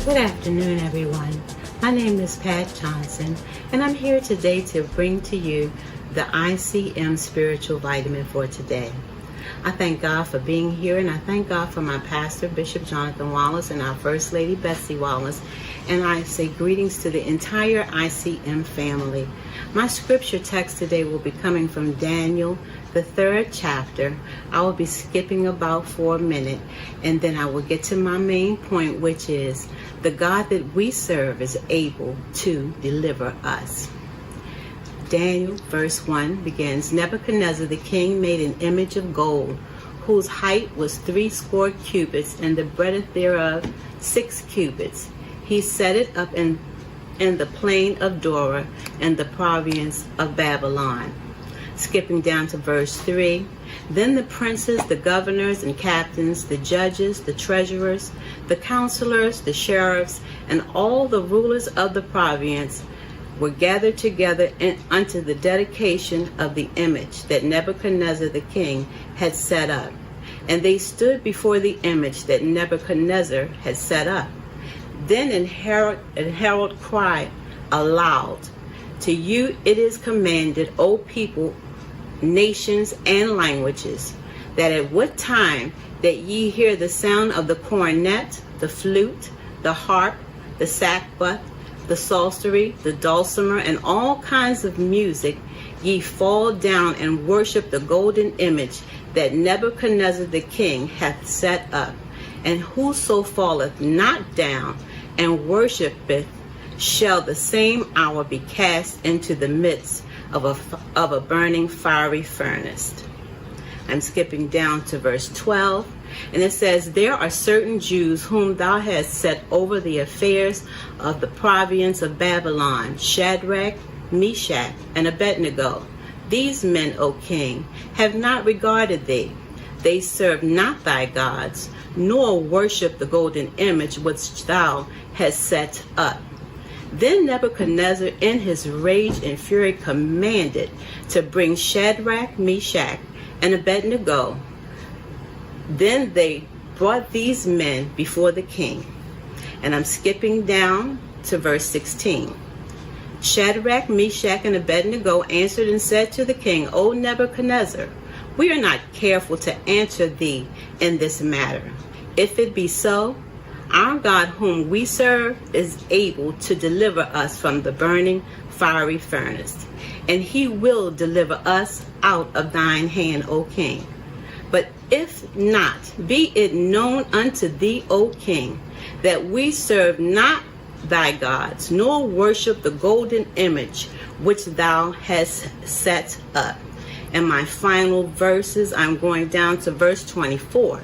Good afternoon, everyone. My name is Pat Johnson, and I'm here today to bring to you the ICM Spiritual Vitamin for today. I thank God for being here, and I thank God for my pastor, Bishop Jonathan Wallace, and our First Lady, Betsy Wallace, and I say greetings to the entire ICM family. My scripture text today will be coming from Daniel, the 3rd chapter. I will be skipping about for a minute, and then I will get to my main point, which is the God that we serve is able to deliver us. Daniel, verse 1 begins, Nebuchadnezzar the king made an image of gold, whose height was 80 cubits, and the breadth thereof 6 cubits. He set it up in the plain of Dura, in the province of Babylon. Skipping down to verse 3, then the princes, the governors and captains, the judges, the treasurers, the counselors, the sheriffs, and all the rulers of the province were gathered together unto the dedication of the image that Nebuchadnezzar the king had set up. And they stood before the image that Nebuchadnezzar had set up. Then an herald cried aloud, to you it is commanded, O people, nations, and languages, that at what time that ye hear the sound of the cornet, the flute, the harp, the sackbut, the psaltery, the dulcimer, and all kinds of music, ye fall down and worship the golden image that Nebuchadnezzar the king hath set up. And whoso falleth not down and worshipeth shall the same hour be cast into the midst of a burning fiery furnace. I'm skipping down to verse 12, and it says, there are certain Jews whom thou hast set over the affairs of the province of Babylon, Shadrach, Meshach, and Abednego. These men, O king, have not regarded thee. They serve not thy gods, nor worship the golden image which thou hast set up. Then Nebuchadnezzar in his rage and fury commanded to bring Shadrach, Meshach, and Abednego. Then they brought these men before the king. And I'm skipping down to verse 16. Shadrach, Meshach, and Abednego answered and said to the king, O Nebuchadnezzar, we are not careful to answer thee in this matter. If it be so, our God whom we serve is able to deliver us from the burning fiery furnace, and he will deliver us out of thine hand, O king. But if not, be it known unto thee, O king, that we serve not thy gods, nor worship the golden image which thou hast set up. And my final verses, I'm going down to verse 24.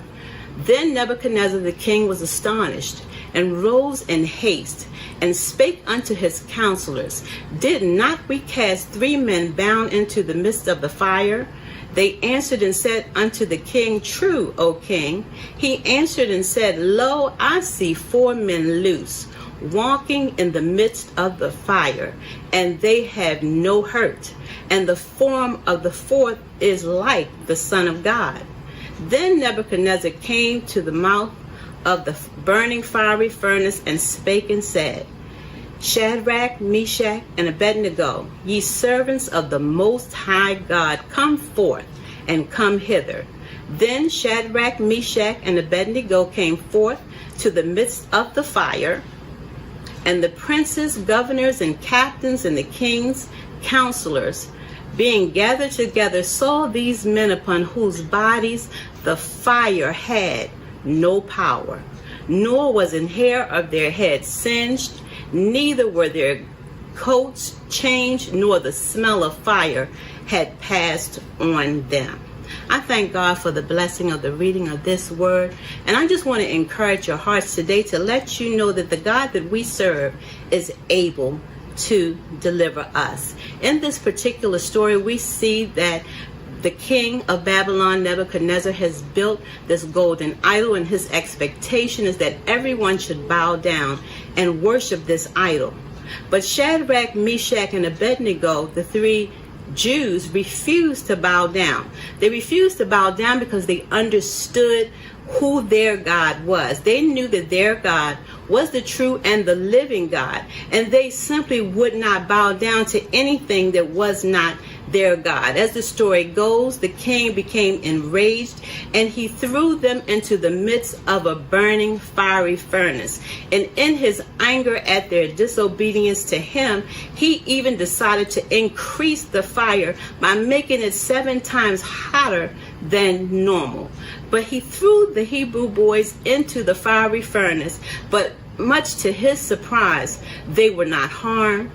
Then Nebuchadnezzar the king was astonished, and rose in haste, and spake unto his counselors, did not we cast 3 men bound into the midst of the fire? They answered and said unto the king, true, O king. He answered and said, lo, I see 4 men loose, walking in the midst of the fire, and they have no hurt, and the form of the 4th is like the Son of God. Then Nebuchadnezzar came to the mouth of the burning fiery furnace, and spake and said, Shadrach, Meshach, and Abednego, ye servants of the Most High God, come forth and come hither. Then Shadrach, Meshach, and Abednego came forth to the midst of the fire, and the princes, governors, and captains, and the king's counselors, being gathered together, saw these men upon whose bodies the fire had no power, nor was an hair of their head singed, neither were their coats changed, nor the smell of fire had passed on them. I thank God for the blessing of the reading of this word, and I just want to encourage your hearts today to let you know that the God that we serve is able to deliver us. In this particular story, we see that the king of Babylon, Nebuchadnezzar, has built this golden idol, and his expectation is that everyone should bow down and worship this idol. But Shadrach, Meshach, and Abednego, the 3 Jews refused to bow down. They refused to bow down because they understood who their God was. They knew that their God was the true and the living God, and they simply would not bow down to anything that was not their God. As the story goes, the king became enraged, and he threw them into the midst of a burning fiery furnace. And in his anger at their disobedience to him, he even decided to increase the fire by making it 7 times hotter than normal. But he threw the Hebrew boys into the fiery furnace, but much to his surprise, they were not harmed.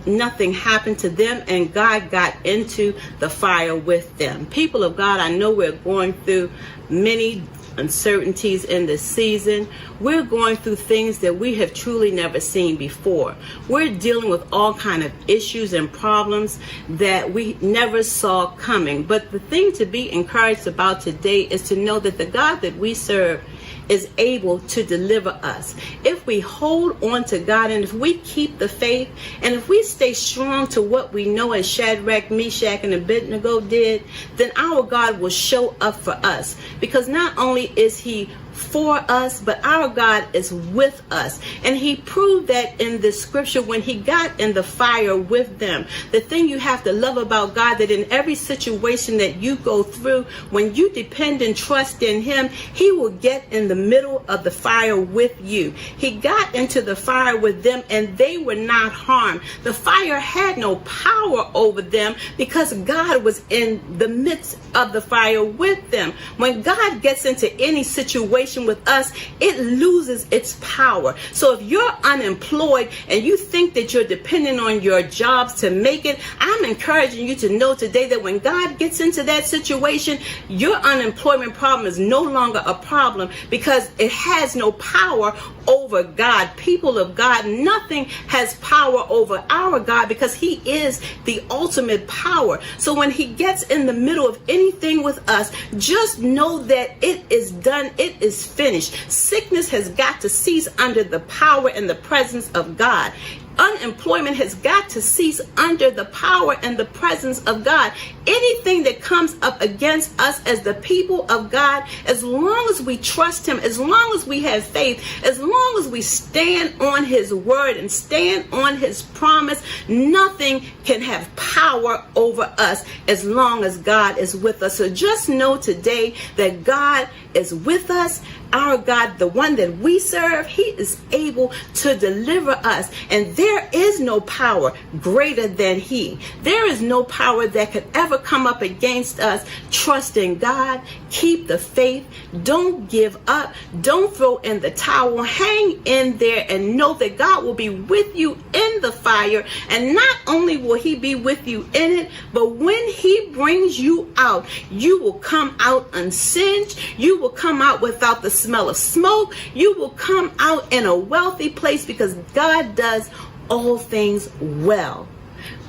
Nothing happened to them, and God got into the fire with them. People of God, I know we're going through many uncertainties in this season. We're going through things that we have truly never seen before. We're dealing with all kind of issues and problems that we never saw coming. But the thing to be encouraged about today is to know that the God that we serve is able to deliver us. If we hold on to God, and if we keep the faith, and if we stay strong to what we know as Shadrach, Meshach, and Abednego did, then our God will show up for us. Because not only is he for us, but our God is with us. And he proved that in the scripture when he got in the fire with them. The thing you have to love about God, that in every situation that you go through, when you depend and trust in him, he will get in the middle of the fire with you. He got into the fire with them, and they were not harmed. The fire had no power over them because God was in the midst of the fire with them. When God gets into any situation with us, it loses its power. So if you're unemployed and you think that you're depending on your jobs to make it, I'm encouraging you to know today that when God gets into that situation, your unemployment problem is no longer a problem because it has no power over God. People of God, nothing has power over our God because he is the ultimate power. So when he gets in the middle of anything with us, just know that it is done. It is finished. Sickness has got to cease under the power and the presence of God. Unemployment has got to cease under the power and the presence of God. Anything that comes up against us as the people of God, as long as we trust him, as long as we have faith, as long as we stand on his word and stand on his promise, nothing can have power over us as long as God is with us. So just know today that God is with us. Our God, the one that we serve, he is able to deliver us. And there is no power greater than he. There is no power that could ever come up against us. Trust in God. Keep the faith. Don't give up. Don't throw in the towel. Hang in there and know that God will be with you in the fire. And not only will he be with you in it, but when he brings you out, you will come out unsinged. You will come out without the smell of smoke. You will come out in a wealthy place because God does all things well.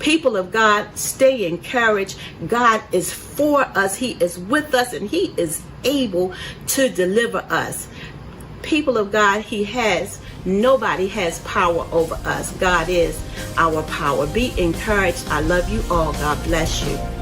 People of God, stay encouraged. God is for us. He is with us, and he is able to deliver us. People of God, nobody has power over us. God is our power. Be encouraged. I love you all. God bless you.